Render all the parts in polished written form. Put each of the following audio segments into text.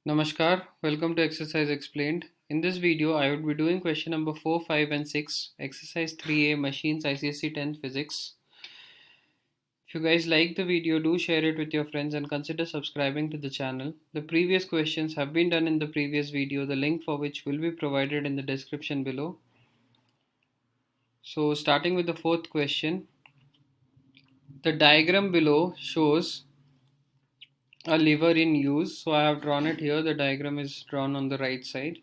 Namaskar, welcome to Exercise Explained. In this video, I would be doing question number 4, 5 and 6, Exercise 3A Machines ICSE 10th Physics. If you guys like the video, do share it with your friends and consider subscribing to the channel. The previous questions have been done in the previous video, the link for which will be provided in the description below. So starting with the fourth question, the diagram below shows a lever in use. So I have drawn it here, the diagram is drawn on the right side.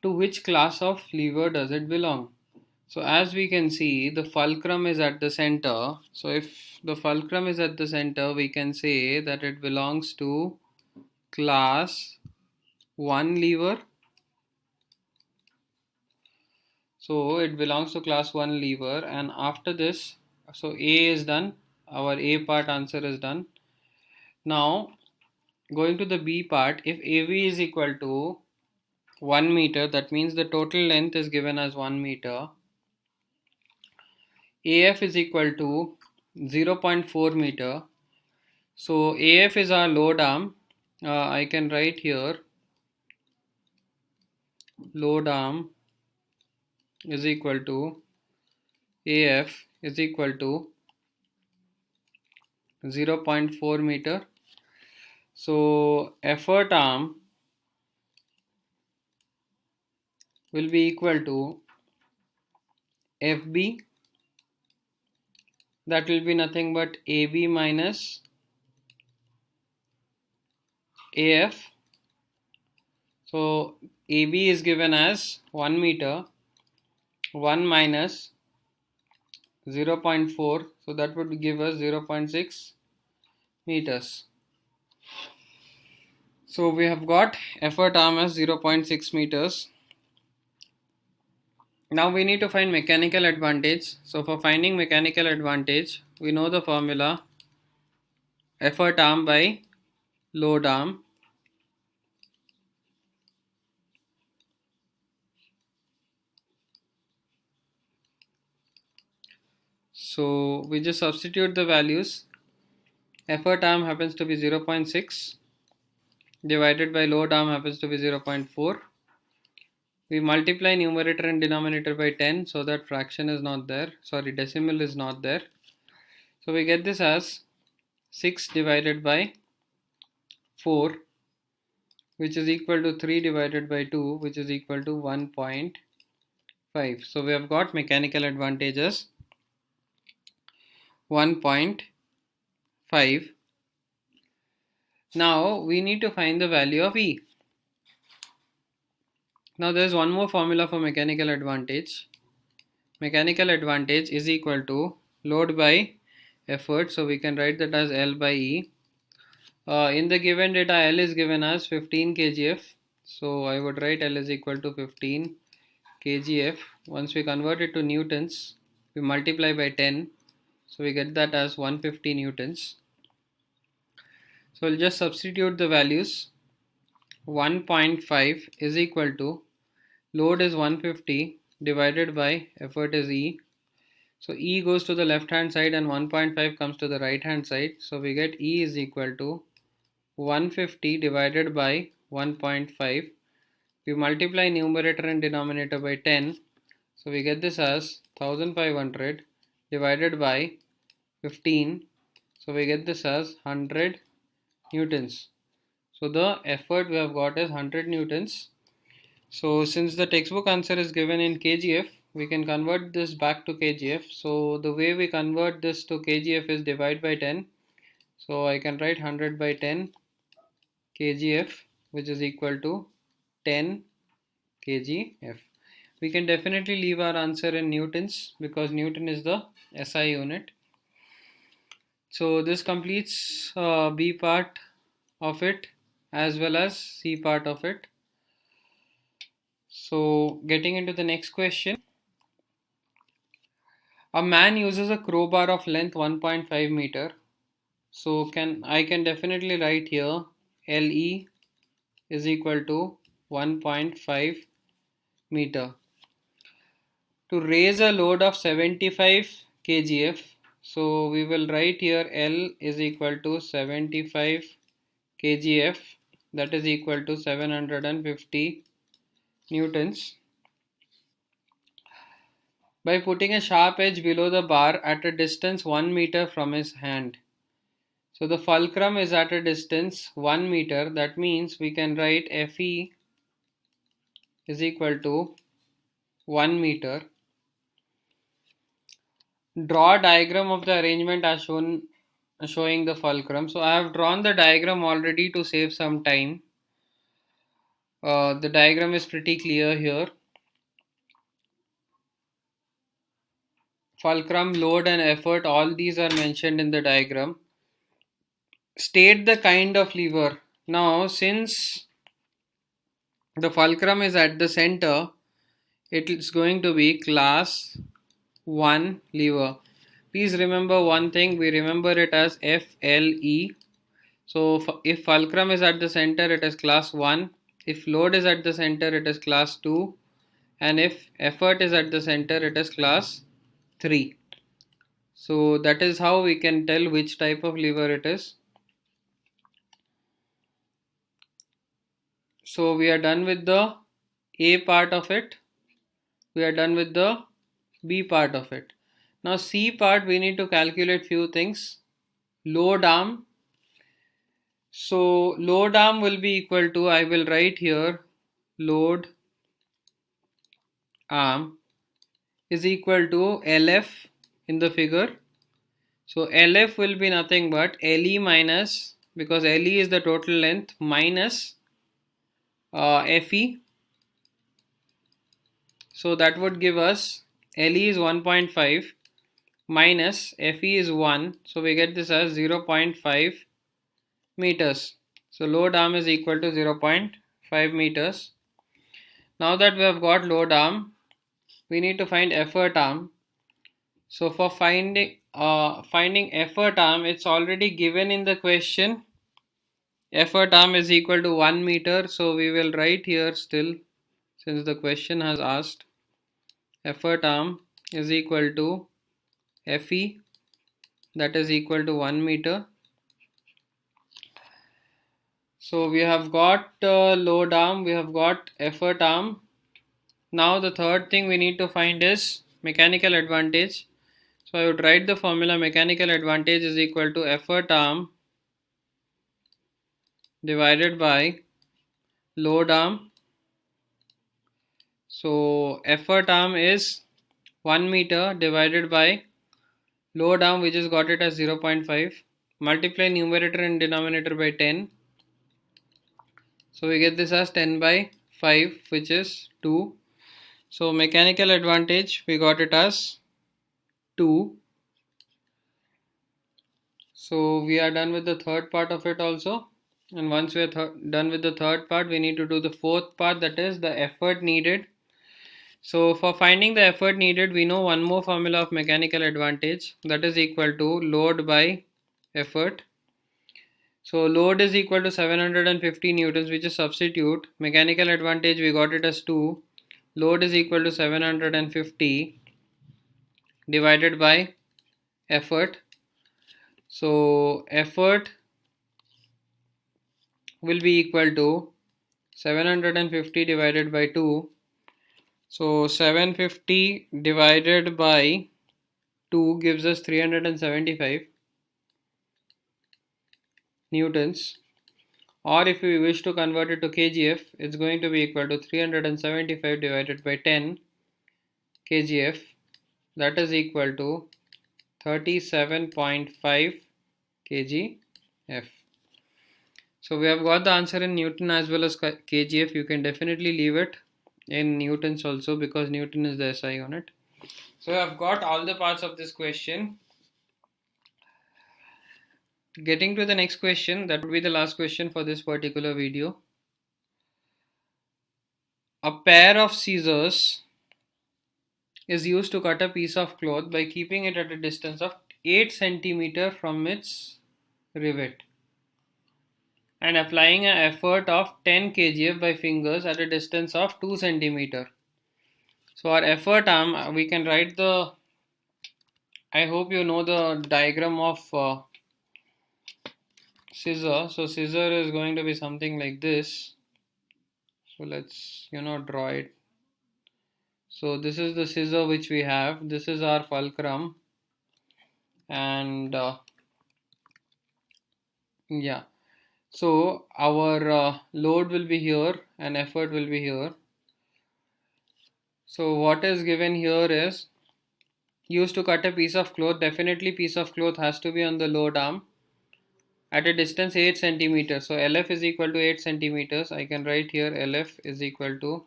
To which class of lever does it belong? So as we can see, the fulcrum is at the center. So if the fulcrum is at the center, we can say that it belongs to class 1 lever. So it belongs to class 1 lever, and after this, so A is done, our A part answer is done. Now going to the B part, if AV is equal to 1 meter, that means the total length is given as 1 meter. AF is equal to 0.4 meter. So AF is our load arm. I can write here load arm is equal to AF is equal to 0.4 meter. So effort arm will be equal to FB, that will be nothing but AB minus AF. So AB is given as 1 meter, 1 minus 0.4, so that would give us 0.6 meters. So we have got effort arm as 0.6 meters. Now we need to find mechanical advantage. So for finding mechanical advantage, we know the formula effort arm by load arm. So we just substitute the values. Effort arm happens to be 0.6 divided by load arm happens to be 0.4. We multiply numerator and denominator by 10 so that fraction is not there, decimal is not there. So we get this as 6 divided by 4, which is equal to 3 divided by 2, which is equal to 1.5. So we have got mechanical advantages 1.5. Now we need to find the value of E. Now there is one more formula for mechanical advantage. Mechanical advantage is equal to load by effort. So we can write that as L by E. In the given data, L is given as 15 kgf. So I would write L is equal to 15 kgf. Once we convert it to newtons, we multiply by 10. So we get that as 150 newtons. So we'll just substitute the values. 1.5 is equal to load is 150 divided by effort is E. So E goes to the left hand side and 1.5 comes to the right hand side. So we get E is equal to 150 divided by 1.5. We multiply numerator and denominator by 10. So we get this as 1500 divided by 15. So we get this as 100 newtons. So the effort we have got is 100 newtons. So since the textbook answer is given in kgf, we can convert this back to kgf. So the way we convert this to kgf is divide by 10. So I can write 100 by 10 kgf, which is equal to 10 kgf. We can definitely leave our answer in newtons because newton is the SI unit. So this completes B part of it as well as C part of it. So getting into the next question. A man uses a crowbar of length 1.5 meter. So I can definitely write here LE is equal to 1.5 meter. To raise a load of 75 kgf, so we will write here L is equal to 75 kgf, that is equal to 750 newtons. By putting a sharp edge below the bar at a distance 1 meter from his hand. So the fulcrum is at a distance 1 meter. That means we can write Fe is equal to 1 meter. Draw a diagram of the arrangement as shown, showing the fulcrum. So I have drawn the diagram already to save some time. The diagram is pretty clear here. Fulcrum, load and effort, all these are mentioned in the diagram. State the kind of lever. Now since the fulcrum is at the center, it is going to be class 1 lever. Please remember one thing, we remember it as FLE. So if fulcrum is at the center, it is class 1. If load is at the center, it is class 2. And if effort is at the center, it is class 3. So that is how we can tell which type of lever it is. So we are done with the A part of it. We are done with the B part of it. Now C part, we need to calculate few things. Load arm. So load arm will be equal to, I will write here, load arm is equal to LF in the figure. So LF will be nothing but LE minus, because LE is the total length, minus FE. So that would give us LE is 1.5 minus FE is 1. So we get this as 0.5 meters. So load arm is equal to 0.5 meters. Now that we have got load arm, we need to find effort arm. So for finding effort arm, it's already given in the question. Effort arm is equal to 1 meter. So we will write here still, since the question has asked, effort arm is equal to Fe, that is equal to 1 meter. So we have got load arm, we have got effort arm. Now the third thing we need to find is mechanical advantage. So I would write the formula, mechanical advantage is equal to effort arm divided by load arm. So effort arm is 1 meter divided by load arm, which is got it as 0.5. Multiply numerator and denominator by 10. So we get this as 10 by 5, which is 2. So mechanical advantage, we got it as 2. So we are done with the third part of it also. And once we are done with the third part, we need to do the fourth part, that is the effort needed. So for finding the effort needed, we know one more formula of mechanical advantage, that is equal to load by effort. So load is equal to 750 newtons, which is substitute. Mechanical advantage, we got it as 2. Load is equal to 750 divided by effort. So effort will be equal to 750 divided by 2. So 750 divided by 2 gives us 375 newtons. Or if we wish to convert it to kgf, it's going to be equal to 375 divided by 10 kgf. That is equal to 37.5 kgf. So we have got the answer in Newton as well as kgf. You can definitely leave it in newtons also, because Newton is the SI unit. So I've got all the parts of this question. Getting to the next question, that would be the last question for this particular video. A pair of scissors is used to cut a piece of cloth by keeping it at a distance of 8 cm from its rivet and applying an effort of 10 kgf by fingers at a distance of 2 cm. So our effort arm, we can write the, I hope you know the diagram of scissor. So scissor is going to be something like this. So let's draw it. So this is the scissor which we have. This is our fulcrum, and yeah. So our load will be here and effort will be here. So what is given here is used to cut a piece of cloth. Definitely piece of cloth has to be on the load arm at a distance 8 centimeters. So LF is equal to 8 centimeters. I can write here LF is equal to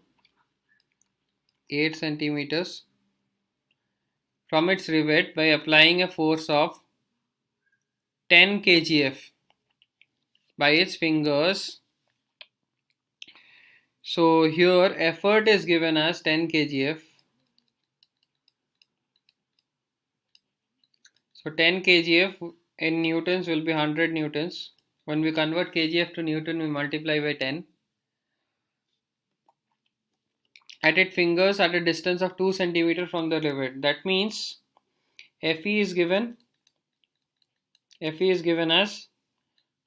8 centimeters from its rivet by applying a force of 10 kgf by its fingers. So here effort is given as 10 kgf. So 10 kgf in newtons will be 100 newtons. When we convert kgf to newton, we multiply by 10. At its fingers at a distance of 2 centimeters from the rivet. That means Fe is given as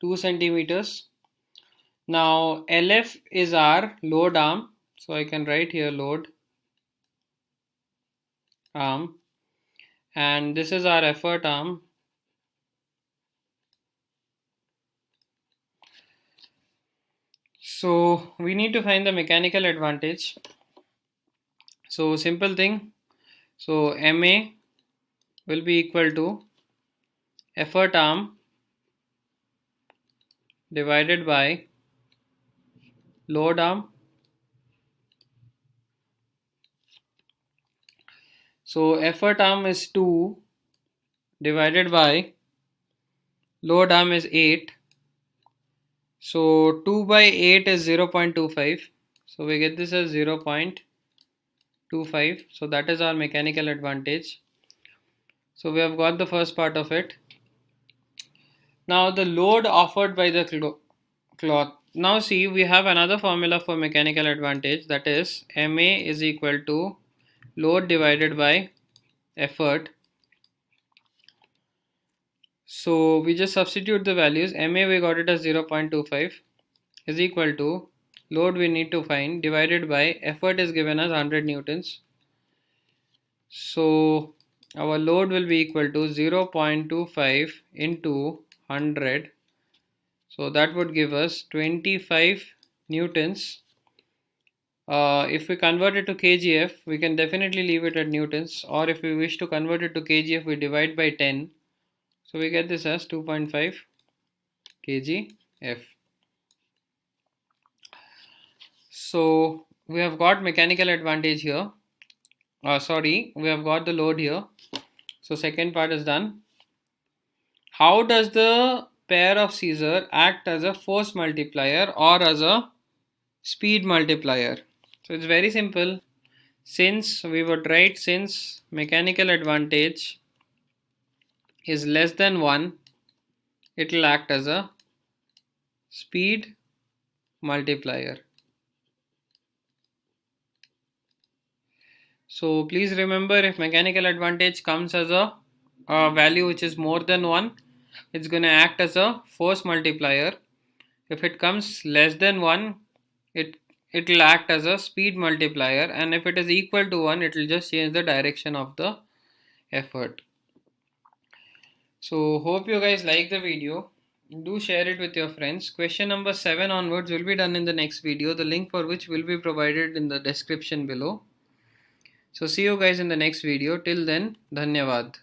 2 centimeters. Now LF is our load arm. So I can write here load arm, and this is our effort arm. So we need to find the mechanical advantage. So simple thing. So MA will be equal to effort arm divided by load arm. So effort arm is 2 divided by load arm is 8. So 2 by 8 is 0.25. So we get this as 0.25. So that is our mechanical advantage. So we have got the first part of it. Now the load offered by the cloth. Now see, we have another formula for mechanical advantage, that is MA is equal to load divided by effort. So we just substitute the values. MA we got it as 0.25 is equal to load we need to find divided by effort is given as 100 newtons. So our load will be equal to 0.25 into 100. So that would give us 25 newtons. If we convert it to kgf, we can definitely leave it at newtons, or if we wish to convert it to kgf, we divide by 10. So we get this as 2.5 kgf. So we have got mechanical advantage here. We have got the load here. So second part is done. How does the pair of scissors act as a force multiplier or as a speed multiplier? So it's very simple. Since we would write, since mechanical advantage is less than 1, it will act as a speed multiplier. So please remember, if mechanical advantage comes as a value which is more than 1, it's going to act as a force multiplier. If it comes less than 1, it will act as a speed multiplier, and if it is equal to 1, it will just change the direction of the effort. So hope you guys like the video. Do share it with your friends. Question number 7 onwards will be done in the next video, the link for which will be provided in the description below. So see you guys in the next video. Till then, Dhanyavad.